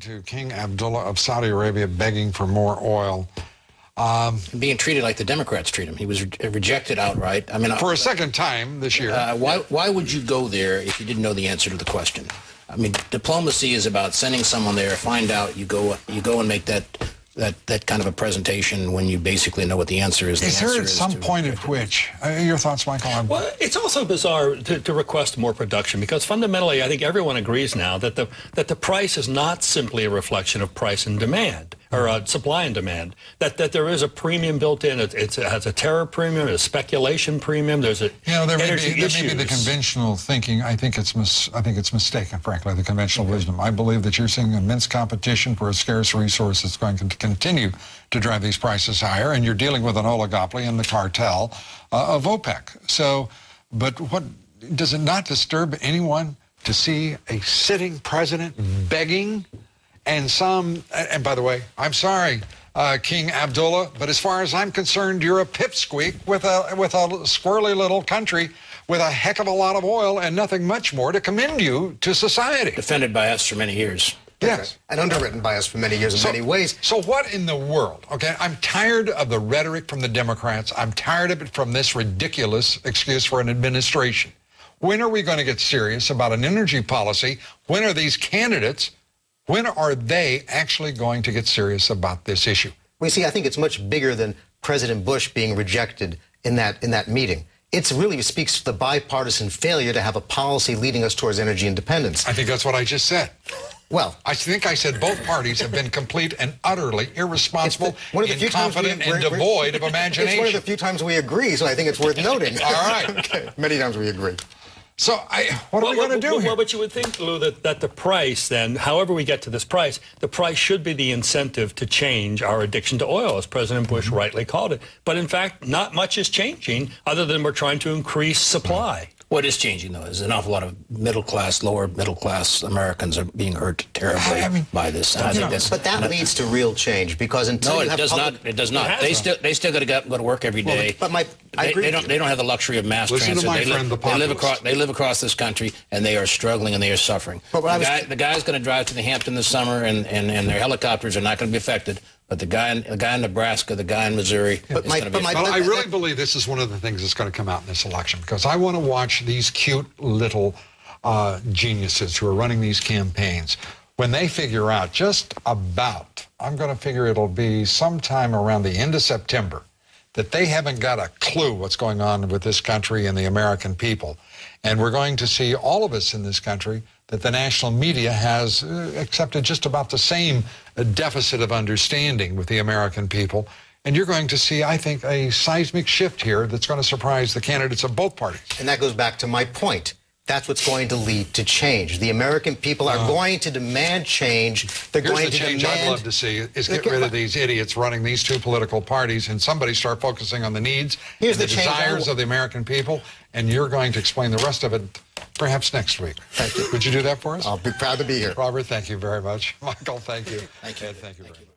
to King Abdullah of Saudi Arabia begging for more oil. Being treated like the Democrats treat him. He was rejected outright. I mean, for a second time this year. Why would you go there if you didn't know the answer to the question? I mean, diplomacy is about sending someone there, find out, you go and make that kind of a presentation when you basically know what the answer is. Is there at some point at which, your thoughts, Michael? Well, it's also bizarre to request more production, because fundamentally I think everyone agrees now that the price is not simply a reflection of price and demand, or supply and demand, that there is a premium built in. It has a terror premium, a speculation premium. There's a there may be the conventional thinking. I think it's mistaken, frankly, the conventional wisdom. I believe that you're seeing immense competition for a scarce resource that's going to continue to drive these prices higher, and you're dealing with an oligopoly and the cartel of OPEC. So, but what does it not disturb anyone to see a sitting president begging? And by the way, I'm sorry, King Abdullah, but as far as I'm concerned, you're a pipsqueak with a squirrely little country with a heck of a lot of oil and nothing much more to commend you to society. Defended by us for many years. Yes. And underwritten by us for many years in many ways. So what in the world? Okay, I'm tired of the rhetoric from the Democrats. I'm tired of it from this ridiculous excuse for an administration. When are we going to get serious about an energy policy? When are these candidates, when are they actually going to get serious about this issue? Well, you see, I think it's much bigger than President Bush being rejected in that meeting. It really speaks to the bipartisan failure to have a policy leading us towards energy independence. I think that's what I just said. Well, I think I said both parties have been complete and utterly irresponsible, incompetent, and devoid of imagination. It's one of the few times we agree, so I think it's worth noting. All right. Okay. Many times we agree. So what are we going to do here? Well, but you would think, Lou, that the price then, however we get to this price, the price should be the incentive to change our addiction to oil, as President Bush rightly called it. But in fact, not much is changing other than we're trying to increase supply. What is changing, though, is an awful lot of middle-class, lower middle-class Americans are being hurt terribly by this. And I think but that leads to real change, because until it does not. It does not. They still got to go to work every day. Well, but I agree. They don't have the luxury of mass transit. Listen to my friend, the populist. They live across this country, and they are struggling and they are suffering. But the guy's going to drive to the Hampton this summer, and their helicopters are not going to be affected. But the guy in Nebraska, the guy in Missouri, is going to be. I really believe this is one of the things that's going to come out in this election, because I want to watch these cute little geniuses who are running these campaigns. When they figure out just about, I'm going to figure it'll be sometime around the end of September, that they haven't got a clue what's going on with this country and the American people. And we're going to see, all of us in this country, that the national media has accepted just about the same deficit of understanding with the American people. And you're going to see, I think, a seismic shift here that's going to surprise the candidates of both parties. And that goes back to my point. That's what's going to lead to change. The American people are going to demand change. They're going to change demand. I'd love to see is get rid of these idiots running these two political parties, and somebody start focusing on the needs and the desires of the American people. And you're going to explain the rest of it perhaps next week. Thank you. Would you do that for us? I'll be proud to be here. Robert, thank you very much. Michael, thank you. Thank you. Thank you very much.